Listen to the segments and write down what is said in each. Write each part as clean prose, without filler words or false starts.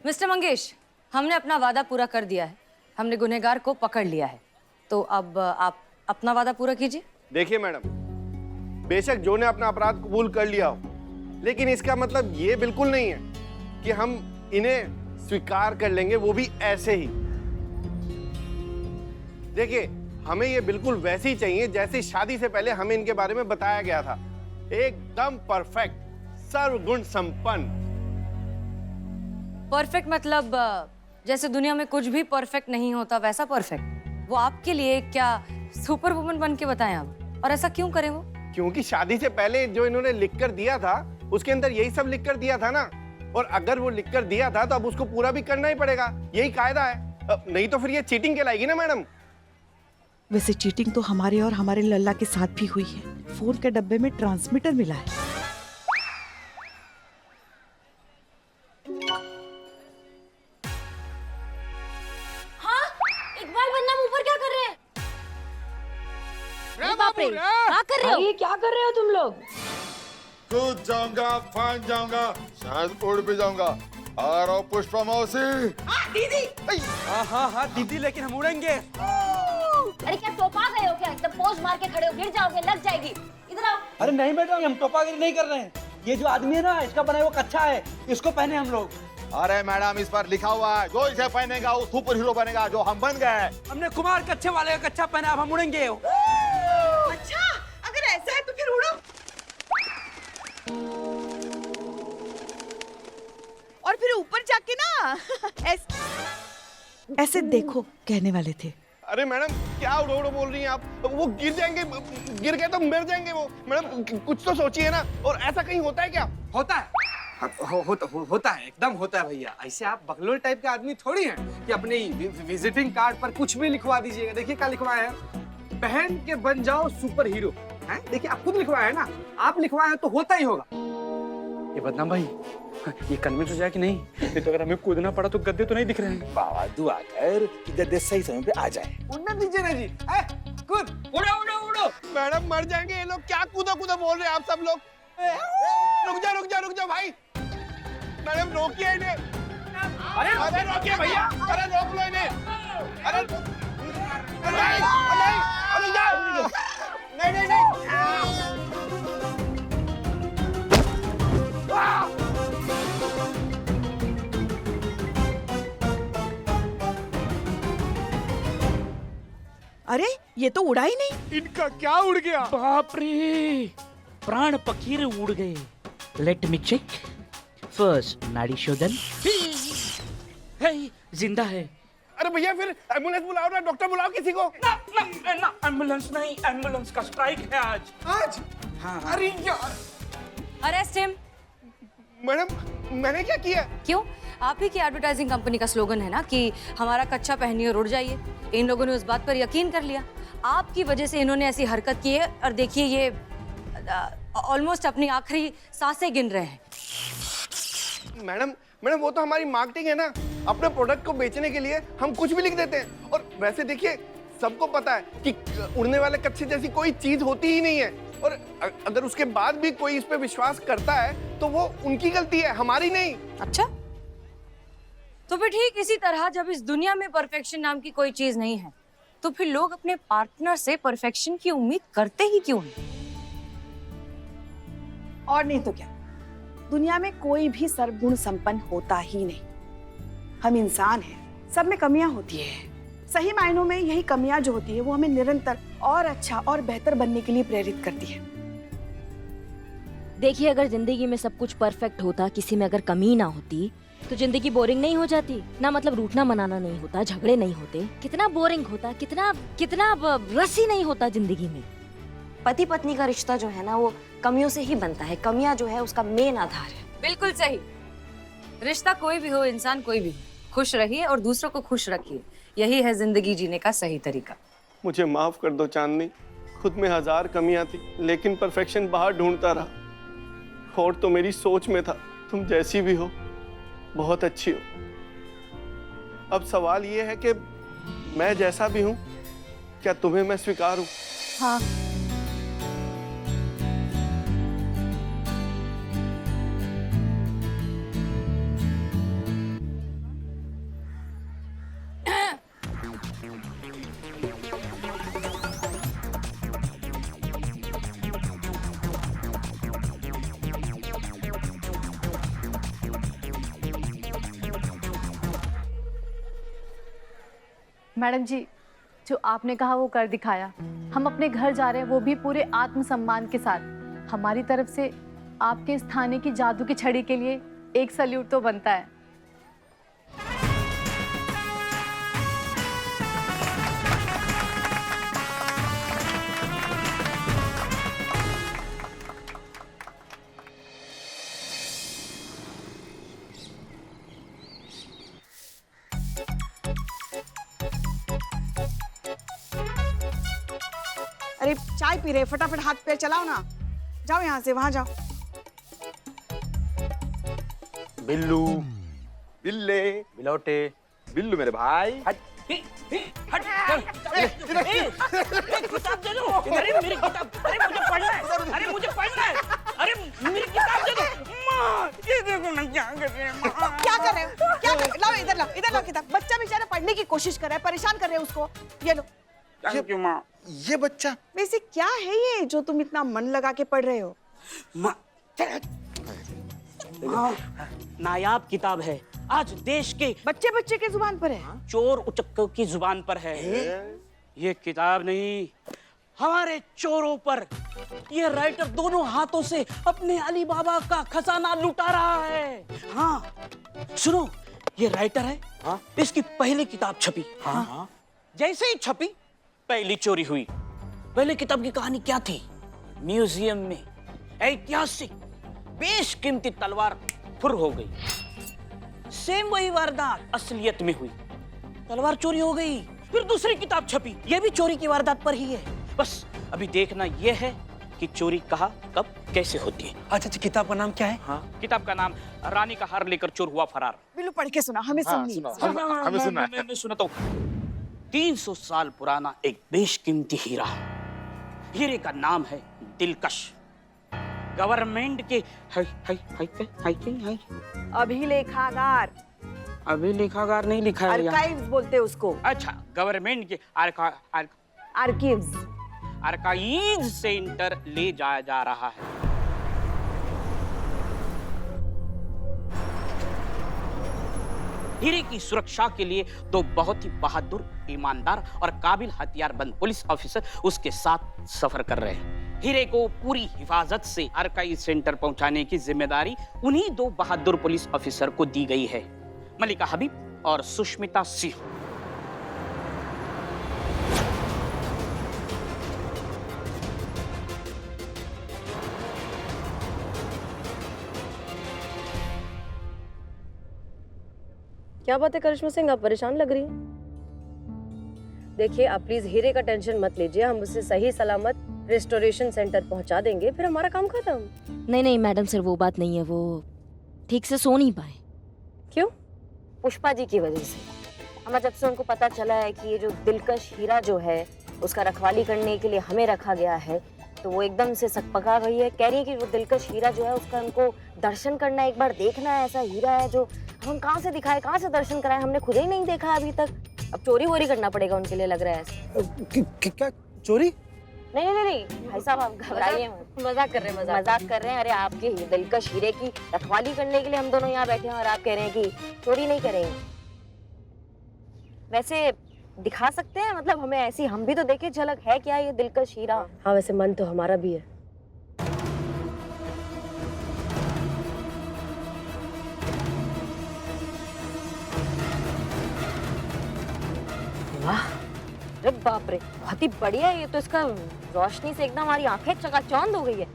Mister Mangesh, हमने अपना वादा पूरा कर दिया है। हमने गुनहगार को पकड़ लिया है, तो अब आप अपना वादा पूरा कीजिए। देखिए मैडम, बेशक जो ने अपना अपराध कबूल कर लिया हो, लेकिन इसका मतलब ये बिल्कुल नहीं है कि हम इन्हें स्वीकार कर लेंगे, वो भी ऐसे ही। देखिए, हमें ये बिल्कुल वैसे ही चाहिए जैसे शादी से पहले हमें इनके बारे में बताया गया था। एकदम परफेक्ट, सर्वगुण संपन्न। परफेक्ट मतलब जैसे दुनिया में कुछ भी परफेक्ट नहीं होता वैसा परफेक्ट। वो आपके लिए क्या सुपर वुमन बन के बताएं आप? और ऐसा क्यों करें वो? क्योंकि शादी से पहले जो इन्होंने लिख कर दिया था उसके अंदर यही सब लिख कर दिया था ना, और अगर वो लिख कर दिया था तो अब उसको पूरा भी करना ही पड़ेगा, यही कायदा है। नहीं तो फिर ये चीटिंग कहलाएगी ना मैडम। वैसे चीटिंग तो हमारे और हमारे लल्ला के साथ भी हुई है। फोन के डब्बे में ट्रांसमीटर मिला है। हाँ, इकबाल बन्ना ऊपर क्या कर रहे हैं? बाप रे, क्या कर रहे हो? ये क्या कर रहे हो तुम लोग? कूद जाऊंगा, फान जाऊंगा, शायद उड़ भी जाऊंगा। आ रहा हूं पुष्पा मौसी। दीदी। हाँ दीदी, लेकिन हम उड़ेंगे। अरे क्या टोपा गए हो क्या? एकदम पोज मार के खड़े हो, गिर जाओगे, लग जाएगी। इधर आओ। अरे नहीं मैडम, हम टोपागिरी नहीं कर रहे हैं। ये जो आदमी है ना, इसका बनाया हुआ कच्चा है, इसको पहने हम लोग। अरे मैडम, इस पर लिखा हुआ है जो इसे पहनेगा वो सुपर हीरो बनेगा, जो हम बन गए। हमने कुमार कच्चे वाले का कच्चा पहना, अब हम उड़ेंगे। अच्छा, अगर ऐसा है तो फिर उड़ो। और फिर ऊपर जाके ना ऐसे देखो कहने वाले थे। अरे मैडम, क्या उड़ो उड़ो बोल रही हैं आप? वो गिर जाएंगे, गिर गए तो मर जाएंगे वो। मैडम कुछ तो सोचिए ना। और ऐसा कहीं होता है क्या? होता है, होता है, एकदम होता है भैया। ऐसे आप बगलोल टाइप के आदमी थोड़ी हैं कि अपनी विजिटिंग कार्ड पर कुछ भी लिखवा दीजिएगा। देखिए क्या लिखवाया है, पहन के बन जाओ सुपर हीरो। हैं? देखिए आप खुद लिखवाया है ना, आप लिखवाए हैं तो होता ही होगा। ये बदनाम भाई, ये कन्विंस हो जाए कि नहीं? नहीं तो अगर हमें कूदना पड़ा तो गद्दे तो नहीं दिख रहे हैं। बाबा दुआ कर कि गद्दे सही समय पे आ जाए। उड़ने दीजिए ना जी। कूद, उड़ो उड़ो उड़ो। मैडम मर जाएंगे ये लोग। क्या कूदो कूदो बोल रहे हैं आप सब लोग? रुक जा भाई। मैडम रोकिए इन्हें। अरे रोकिए भैया, अरे रोक लो इन्हें। अरे नहीं, रुक जाओ। नहीं। अरे ये तो उड़ा ही नहीं। इनका क्या उड़ गया? बाप रे, प्राण पखीर उड़ गए। Let me check. फर्स्ट नाड़ी शोधन। हे, जिंदा है। अरे भैया फिर एम्बुलेंस बुलाओ ना, डॉक्टर बुलाओ किसी को। ना एम्बुलेंस नहीं, एम्बुलेंस का स्ट्राइक है आज। हाँ। अरे यार। Arrest him. मैडम मैंने क्या किया? क्यों? आप ही की एडवर्टाइजिंग कंपनी का स्लोगन है ना कि हमारा कच्चा पहनिए और उड़ जाइए। इन लोगों ने उस बात पर यकीन कर लिया। आपकी वजह से इन्होंने ऐसी हरकत की है और देखिए ये ऑलमोस्ट अपनी आखिरी सांसें गिन रहे हैं। मैडम वो तो हमारी मार्केटिंग है ना। अपने प्रोडक्ट को बेचने के लिए हम कुछ भी लिख देते हैं। और वैसे देखिए, सबको पता है कि उड़ने वाले कच्चे जैसी कोई चीज होती ही नहीं है। और अगर उसके बाद भी कोई इस पे विश्वास करता है तो वो उनकी गलती है, हमारी नहीं। अच्छा, तो फिर ठीक इसी तरह जब इस दुनिया में परफेक्शन नाम की कोई चीज नहीं है तो फिर लोग अपने पार्टनर से परफेक्शन की उम्मीद करते ही क्यों हैं? और नहीं तो क्या, दुनिया में कोई भी सर्वगुण संपन्न होता ही नहीं। हम इंसान हैं, सब में कमियां होती है। सही मायनों में यही कमियां जो होती है वो हमें निरंतर और अच्छा और बेहतर बनने के लिए प्रेरित करती है। देखिए, अगर जिंदगी में सब कुछ परफेक्ट होता, किसी में अगर कमी ना होती तो जिंदगी बोरिंग नहीं हो जाती ना। मतलब रूठना मनाना नहीं होता, झगड़े नहीं होते। कितना बोरिंग होता, कितना रस ही नहीं होता जिंदगी में। पति पत्नी का रिश्ता जो है ना वो कमियों से ही बनता है। कमियां जो है उसका मेन आधार है। बिल्कुल सही। रिश्ता कोई भी हो, इंसान कोई भी हो, खुश रहिए और दूसरों को खुश रखिए। यही है जिंदगी जीने का सही तरीका। मुझे माफ कर दो चांदनी, खुद में 1000 कमियां थी लेकिन परफेक्शन बाहर ढूंढता रहा। और तो मेरी सोच में था तुम जैसी भी हो बहुत अच्छी हो। अब सवाल ये है कि मैं जैसा भी हूं क्या तुम्हें मैं स्वीकार हूं? हाँ। मैडम जी, जो आपने कहा वो कर दिखाया। हम अपने घर जा रहे हैं, वो भी पूरे आत्मसम्मान के साथ। हमारी तरफ से आपके इस थाने की जादू की छड़ी के लिए एक सल्यूट तो बनता है। अरे चाय पी रहे, फटाफट हाथ पैर चलाओ ना। जाओ यहाँ से वहां जाओ। बिल्लू, बिल्ले, बिलौटे, बिल्लू मेरे भाई। किताब दे दो। अरे मेरी किताब, अरे मुझे पढ़ना है, अरे मुझे पढ़ना है, अरे मेरी किताब दे दो। माँ, ये देखो ना क्या कर रहे हैं माँ। क्या कर रहे हो? क्या कर रहे हो? लाओ इधर लाओ, इधर लाओ किताब। बच्चा बेचारा पढ़ने की कोशिश कर रहा है, परेशान कर रहे हो उसको। ये लो। क्यों माँ? ये बच्चा वैसे क्या है ये जो तुम इतना मन लगा के पढ़ रहे हो? माँ, नायाब किताब है। आज देश के बच्चे बच्चे के जुबान पर है। चोर उचक्कों की जुबान पर है। ये किताब नहीं, हमारे चोरों पर ये राइटर दोनों हाथों से अपने अली बाबा का खजाना लुटा रहा है। हाँ, सुनो, ये राइटर है। हाँ? इसकी पहली किताब छपी। हाँ? जैसे ही छपी, पहली चोरी हुई। पहले किताब की कहानी क्या थी? म्यूजियम में ऐतिहासिक बेशकीमती तलवार फुर हो गई। सेम वही वारदात असलियत में हुई, तलवार चोरी हो गई। फिर दूसरी किताब छपी, ये भी चोरी की वारदात पर ही है। बस अभी देखना ये है कि चोरी कहाँ, कब, कैसे होती है। अच्छा, किताब का नाम क्या है? हाँ, किताब का नाम रानी का हार लेकर चोर हुआ फरार। बिल्लू पढ़ के सुना, हमें सुननी। हमें सुनना है। मैं सुनाता हूँ। 300 साल पुराना एक बेशकीमती हीरा। हीरे का नाम है दिलकश। गवर्नमेंट के अभिलेखागार, अभिलेखागार नहीं लिखा है यहाँ। आर्काइव्स बोलते हैं उसको। अच्छा, गवर्नमेंट के आर्काइव्स। आर्काइव्स सेंटर ले जाया जा रहा है। हीरे की सुरक्षा के लिए दो बहुत ही बहादुर, ईमानदार और काबिल हथियारबंद पुलिस ऑफिसर उसके साथ सफर कर रहे हैं। हीरे को पूरी हिफाजत से आर्काइव सेंटर पहुंचाने की जिम्मेदारी उन्हीं दो बहादुर पुलिस ऑफिसर को दी गई है, मलिका हबीब और सुष्मिता सिंह। क्या बात है करिश्मा सिंह, आप परेशान लग रही हैं? देखिए, आप प्लीज हीरे का टेंशन मत लीजिए, हम उसे सही सलामत रेस्टोरेशन सेंटर पहुंचा देंगे, फिर हमारा काम खत्म। नहीं नहीं मैडम सर, वो बात नहीं है, वो ठीक से सो नहीं पाए। क्यों? पुष्पा जी की वजह से। हमें जब से उनको पता चला है कि ये जो दिलकश हीरा जो है उसका रखवाली करने के लिए हमें रखा गया है, तो वो एकदम से सकपका गई है। कह रही है कि वो दिलकश हीरा जो है उसका उनको दर्शन करना है, एक बार देखना है। ऐसा हीरा है जो हम कहाँ से दिखाए, कहाँ से दर्शन कराए, हमने खुद ही नहीं देखा अभी तक। अब चोरी वोरी करना पड़ेगा उनके लिए, लग रहा है ऐसा। क्या चोरी? नहीं नहीं नहीं भाई साहब, आप घबराइए मत। मजाक कर रहे हैं, मजाक कर रहे हैं। अरे आपके दिलकश हीरे की रखवाली करने के लिए हम दोनों यहाँ बैठे हैं और आप कह रहे हैं कि चोरी नहीं करेंगे। वैसे दिखा सकते हैं, मतलब हमें ऐसी, हम भी तो देखे झलक, है क्या ये दिलकश हीरा? हाँ, वैसे मन तो हमारा भी है। वाह, अरे बाप रे, बहुत ही बढ़िया है ये तो। इसका रोशनी से एकदम हमारी आंखें चकाचौंध हो गई है।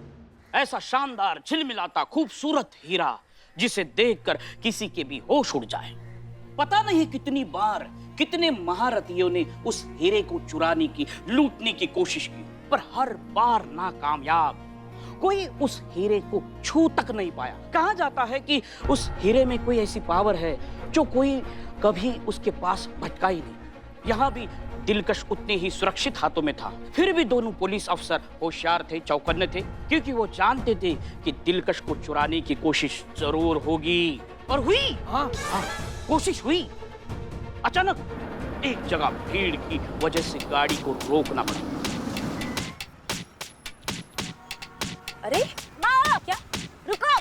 ऐसा शानदार, झिलमिलाता, खूबसूरत हीरा जिसे देखकर किसी के भी होश उड़ जाए। पता नहीं कितनी बार कितने महारथियों ने उस हीरे को चुराने की, लूटने की कोशिश की, पर हर बार नाकामयाब। कोई उस हीरे को छू तक नहीं पाया। कहा जाता है कि उस हीरे में कोई ऐसी पावर है जो कोई कभी उसके पास भटका ही नहीं। यहाँ भी दिलकश उतने ही सुरक्षित हाथों में था। फिर भी दोनों पुलिस अफसर होशियार थे, चौकन्ने थे, क्योंकि वो जानते थे कि दिलकश को चुराने की कोशिश जरूर होगी। और हुई। हाँ, कोशिश हुई। अचानक एक जगह भीड़ की वजह से गाड़ी को रोकना पड़ा। अरे माँ, क्या? रुको।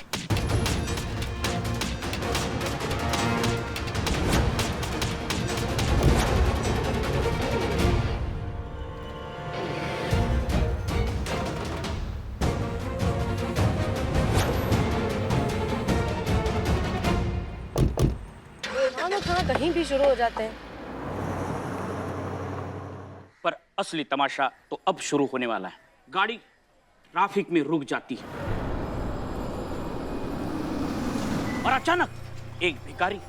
कहीं भी शुरू हो जाते हैं। पर असली तमाशा तो अब शुरू होने वाला है। गाड़ी ट्रैफिक में रुक जाती है और अचानक एक भिखारी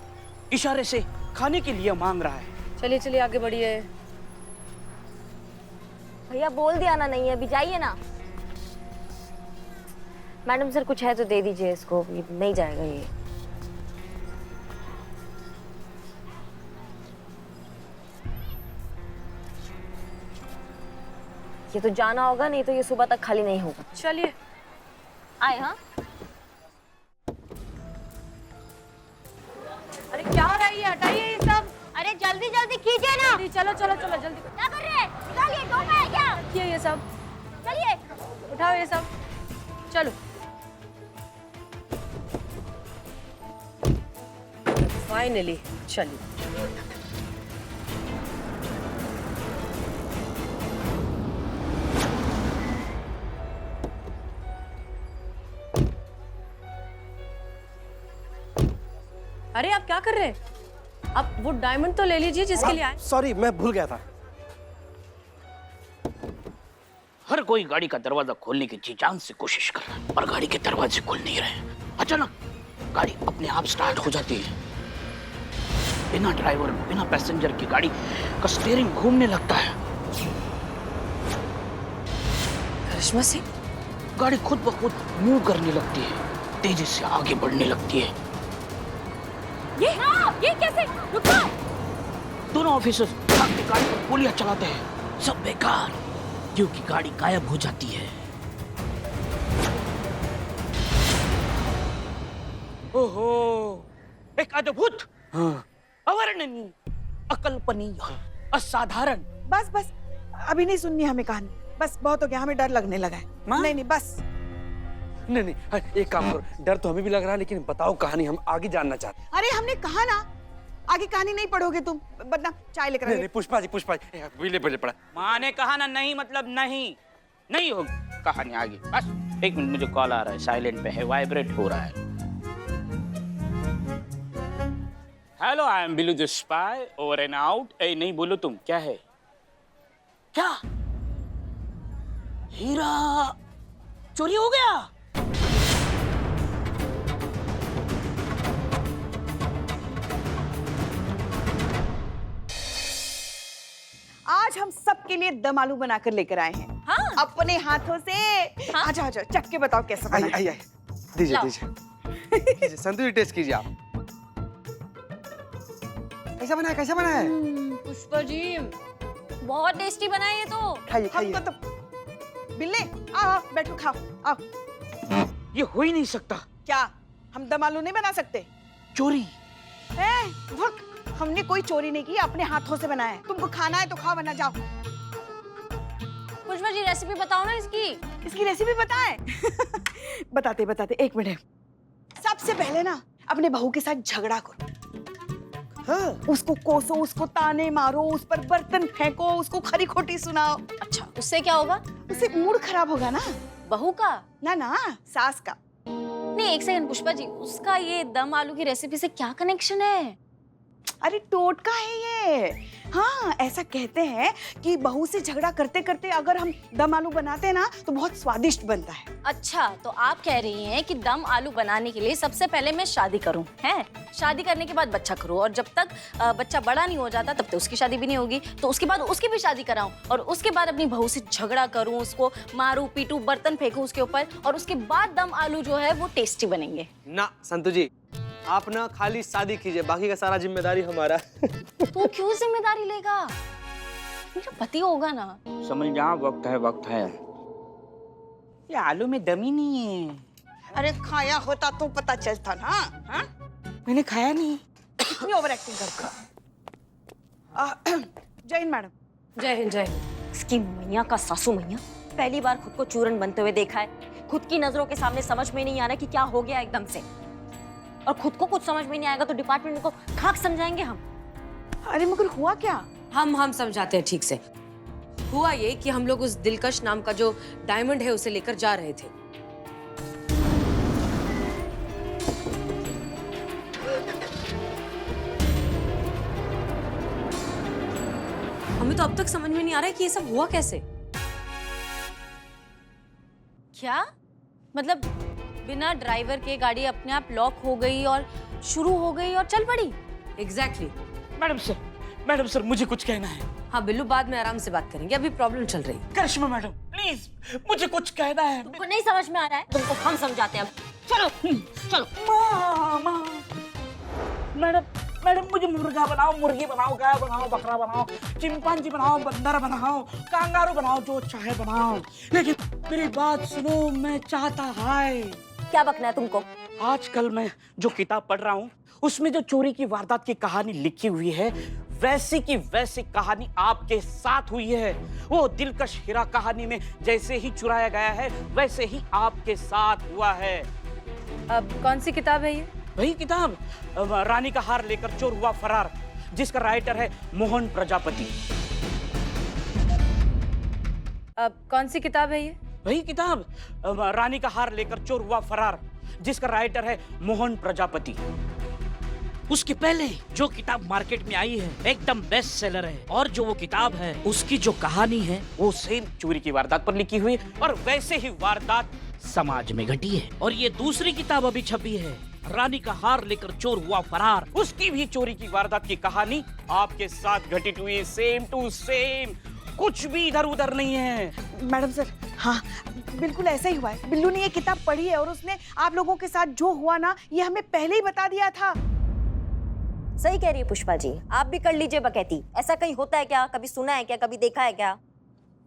इशारे से खाने के लिए मांग रहा है। चलिए चलिए आगे बढ़िए। भैया बोल दिया ना, नहीं है अभी, जाइए ना। मैडम सर कुछ है तो दे दीजिए इसको, ये नहीं जाएगा ये। ये तो जाना होगा, नहीं तो ये सुबह तक खाली नहीं होगा। चलिए आए हाँ। अरे क्या हो रहा है, ये हटाइए ये सब। अरे जल्दी जल्दी कीजिए ना। चलो चलो चलो जल्दी क्या कर रहे हैं? निकालिए, दो में है क्या? रखिए ये सब, चलिए। उठाओ ये सब, चलो। फाइनली चलिए। अरे आप क्या कर रहे हैं? आप वो डायमंड तो ले लीजिए जिसके लिए आए। सॉरी, मैं भूल गया था। हर कोई गाड़ी का दरवाजा खोलने की जी जान से कोशिश कर रहा है, पर गाड़ी के दरवाजे खुल नहीं रहे। अचानक गाड़ी अपने आप स्टार्ट हो जाती है। बिना ड्राइवर, बिना पैसेंजर की गाड़ी का स्टीयरिंग घूमने लगता है। करिश्मा सिंह, गाड़ी खुद ब खुद मूव करने लगती है, तेजी से आगे बढ़ने लगती है। ये कैसे? रुको। दोनों ऑफिसर्स भागते गाड़ी पर गोलियां चलाते हैं। सब बेकार, क्योंकि गाड़ी गायब हो जाती है। ओहो, एक अद्भुत, अवर्णनीय, अकल्पनीय, असाधारण। बस बस, अभी नहीं सुननी हमें कहानी। बस बहुत हो गया, हमें डर लगने लगा है। नहीं नहीं बस। नहीं नहीं, एक काम करो, डर तो हमें भी लग रहा है, लेकिन बताओ कहानी, हम आगे जानना चाहते हैं। अरे हमने कहा ना, आगे कहानी नहीं पढ़ोगे तुम, बदनाम। चाय लेकर नहीं आइए। नहीं, पुष्पा जी पहले पढ़ा। माँ ने कहा ना, नहीं मतलब नहीं, नहीं होगी कहानी आगे। बस एक मिनट, मुझे कॉल आ रहा है, साइलेंट पे है, वाइब्रेट हो रहा है। Hello, I am Billu the spy, over and out. ए नहीं बोलो तुम, क्या है? क्या हीरा चोरी हो गया? आज हम सबके लिए दम आलू बनाकर लेकर आए हैं। हाँ? अपने हाथों से। हाँ? आजा आजा, चख के बताओ कैसा बना है। आइए दीजिए लाओ। दीजिए संतु जी, टेस्ट कीजिए आप। कैसा बना है, कैसा बना है? पुष्पा जी बहुत टेस्टी बना है ये तो। खाइए खाइए। हमको तो बिल्ले, आओ बैठो, खाओ आओ। ये हो ही नहीं सकता। क्या हम दम आलू नहीं बना सकते? चोरी? भक, हमने कोई चोरी नहीं की, अपने हाथों से बनाया है। तुमको खाना है तो खाओ, वरना जाओ। पुष्पा जी रेसिपी बताओ ना इसकी। इसकी रेसिपी बताएं? बताते बताते, एक मिनट। सबसे पहले ना अपने बहू के साथ झगड़ा करो। हाँ। उसको कोसो, उसको ताने मारो, उस पर बर्तन फेंको, उसको खरी खोटी सुनाओ। अच्छा, उससे क्या होगा? उससे मूड खराब होगा ना। बहू का? ना सास का। नहीं, एक सेकंड पुष्पा जी, उसका ये दम आलू की रेसिपी से क्या कनेक्शन है? अरे टोटका है ये। हाँ, ऐसा कहते हैं कि बहू से झगड़ा करते करते अगर हम दम आलू बनाते हैं ना तो बहुत स्वादिष्ट बनता है। अच्छा, तो आप कह रही हैं कि दम आलू बनाने के लिए सबसे पहले मैं शादी करूं, हैं? शादी करने के बाद बच्चा करूं, और जब तक बच्चा बड़ा नहीं हो जाता तब तक उसकी शादी भी नहीं होगी, तो उसके बाद उसकी भी शादी कराऊं, और उसके बाद अपनी बहू से झगड़ा करूं, उसको मारूं पीटूं, बर्तन फेंकूं उसके ऊपर, और उसके बाद दम आलू जो है वो टेस्टी बनेंगे। ना संतु जी, आप ना खाली शादी कीजिए, बाकी का सारा जिम्मेदारी हमारा। तू क्यों जिम्मेदारी लेगा? मेरा पति होगा ना। समझ जा, वक्त है। ये आलू में दम ही नहीं है। अरे खाया होता तो पता चलता ना। हाँ? मैंने खाया नहीं। इतनी ओवर एक्टिंग करते। जय हिंद मैडम। जय हिंद जय हिंद। इसकी मैया का सासू मैया, पहली बार खुद को चूरन बनते हुए देखा है। खुद की नजरों के सामने समझ में नहीं आ रहा कि क्या हो गया एकदम से, और खुद को कुछ समझ में नहीं आएगा तो डिपार्टमेंट को खाक समझाएंगे हम। अरे मगर हुआ क्या? हम समझाते हैं ठीक से। हुआ ये कि हम लोग उस दिलकश नाम का जो डायमंड है उसे लेकर जा रहे थे। तो अब तक समझ में नहीं आ रहा है कि ये सब हुआ कैसे। क्या मतलब बिना ड्राइवर के गाड़ी अपने आप लॉक हो गई और शुरू हो गई और चल पड़ी? एग्जैक्टली मैडम सर मुझे कुछ कहना है। हाँ बिल्लू, बाद में आराम से बात करेंगे, अभी प्रॉब्लम चल रही है। करिश्मा मैडम प्लीज मुझे कुछ कहना है। तुमको नहीं समझ में आ रहा है? तुमको हम समझाते हैं अब। चलो चलो। मामा मैडम मुझे मुर्गा बनाओ, मुर्गी बनाओ, गाय बनाओ, बकरा बनाओ, चिंपांजी बनाओ, बंदर बनाओ, कांगारू बनाओ, जो चाहे बनाओ, लेकिन मेरी बात सुनो। मैं चाहता है क्या बकना है तुमको? आजकल मैं जो किताब पढ़ रहा हूँ उसमें जो चोरी की वारदात की कहानी लिखी हुई है वैसी की वैसी कहानी आपके साथ हुई है। वो दिलकश हीरा कहानी में जैसे ही चुराया गया है वैसे ही आपके साथ हुआ है। अब कौन सी किताब है ये? वही किताब रानी का हार लेकर चोर हुआ फरार, जिसका राइटर है मोहन प्रजापति। अब कौन सी किताब है ये? वही किताब रानी का हार लेकर चोर हुआ फरार, जिसका राइटर है मोहन प्रजापति। उसके पहले जो किताब मार्केट में आई है एकदम बेस्ट सेलर है, और जो वो किताब है उसकी जो कहानी है वो सेम चोरी की वारदात पर लिखी हुई है और वैसे ही वारदात समाज में घटी है। और ये दूसरी किताब अभी छपी है रानी का हार लेकर चोर हुआ फरार, उसकी भी चोरी की वारदात की कहानी आपके साथ घटित हुई है, सेम टू सेम, कुछ भी इधर उधर नहीं है। मैडम सर, हाँ बिल्कुल ऐसा ही हुआ है। बिल्लू ने ये किताब पढ़ी है और उसने आप लोगों के साथ जो हुआ ना ये हमें पहले ही बता दिया था। सही कह रही है पुष्पा जी, आप भी कर लीजिए बकैती। ऐसा कहीं होता है क्या? कभी सुना है क्या? कभी देखा है क्या?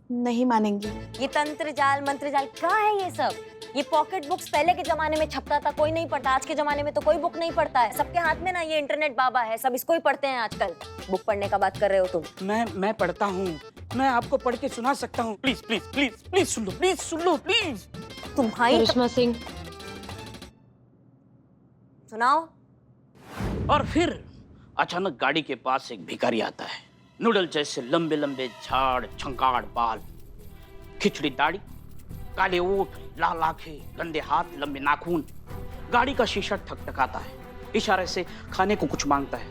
नहीं मानेंगी। ये तंत्र जाल मंत्र जाल कहाँ है ये सब? ये पॉकेट बुक्स पहले के जमाने में छपता था, कोई नहीं पढ़ता। आज के जमाने में तो कोई बुक नहीं पढ़ता है। सबके हाथ में ना ये इंटरनेट बाबा है, सब इसको ही पढ़ते हैं आजकल। बुक पढ़ने का बात कर रहे हो तुम? मैं पढ़ता हूँ, मैं आपको पढ़ के सुना सकता हूँ। Please please please please soon low, please soon low, please. तुम्हारी करिश्मा सिंह, सुनाओ। और फिर अचानक गाड़ी के पास एक भिखारी आता है, नूडल जैसे लंबे लंबे झाड़, छंकाड़ बाल, खिचड़ी दाढ़ी, काले ओठ, लाल आंखें, गंदे हाथ, लंबे नाखून। गाड़ी का शीशा ठकठकाता है, इशारे से खाने को कुछ मांगता है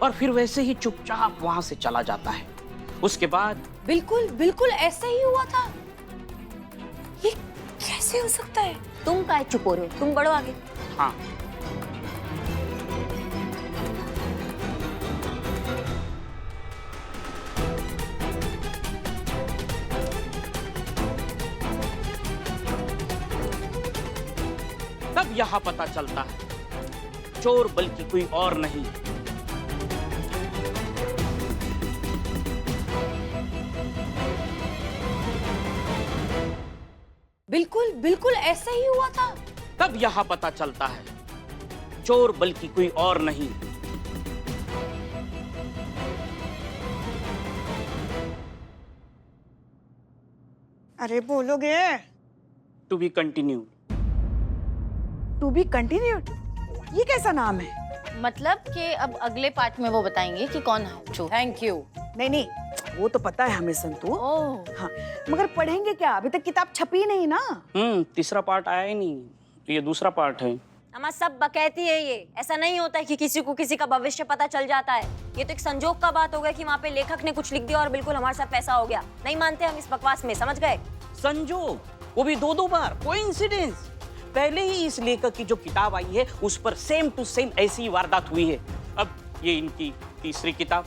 और फिर वैसे ही चुपचाप वहां से चला जाता है। उसके बाद बिल्कुल बिल्कुल ऐसा ही हुआ था। ये कैसे हो सकता है? तुम काहे चुप हो रहे हो? तुम बढ़ो आगे। हाँ, तब यहां पता चलता है चोर बल्कि कोई और नहीं, बिल्कुल बिल्कुल ऐसा ही हुआ था। तब यहां पता चलता है चोर बल्कि कोई और नहीं। अरे बोलोगे? To be continue. To be continued, ये कैसा नाम है? मतलब कि अब अगले पार्ट में वो बताएंगे कि कौन है चोर। Thank you. नहीं नहीं, वो तो पता है हमें संतू। ओह, हाँ, मगर पढ़ेंगे क्या? अभी तक किताब छपी नहीं ना। तीसरा पार्ट आया ही नहीं, ये दूसरा पार्ट है। हमारा सब बकैती है ये। ऐसा नहीं होता है कि किसी को किसी का भविष्य पता चल जाता है। ये तो एक संजोग का बात हो गया कि वहाँ पे लेखक ने कुछ लिख दिया और बिल्कुल हमारे साथ पैसा हो गया। नहीं मानते हम इस बकवास में, समझ गए? संजोग, वो भी दो बार, कोइंसिडेंस। पहले ही इस लेखक की जो किताब आई है उस पर सेम टू सेम ऐसी ही वारदात हुई है। अब ये इनकी तीसरी किताब,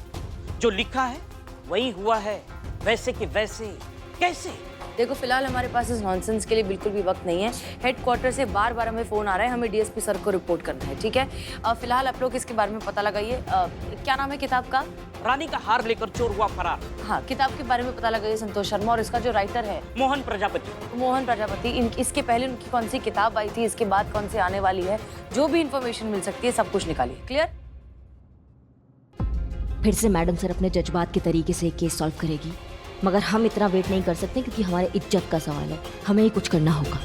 जो लिखा है वही हुआ है, वैसे कि वैसे। कैसे? देखो फिलहाल हमारे पास इस नॉनसेंस के लिए बिल्कुल भी वक्त नहीं है। हेडक्वार्टर से बार बार हमें फोन आ रहा है, हमें डीएसपी सर को रिपोर्ट करना है, ठीक है? फिलहाल आप लोग इसके बारे में पता लगाइए। क्या नाम है किताब का? रानी का हार लेकर चोर हुआ फरार। हाँ, किताब के बारे में पता लगाइए संतोष शर्मा, और इसका जो राइटर है मोहन प्रजापति। मोहन प्रजापति। इसके पहले उनकी कौन सी किताब आई थी, इसके बाद कौन सी आने वाली है, जो भी इंफॉर्मेशन मिल सकती है सब कुछ निकालिए। क्लियर? फिर से मैडम सर अपने जज्बात के तरीके से केस सॉल्व करेगी, मगर हम इतना वेट नहीं कर सकते क्योंकि हमारे इज्जत का सवाल है, हमें ही कुछ करना होगा।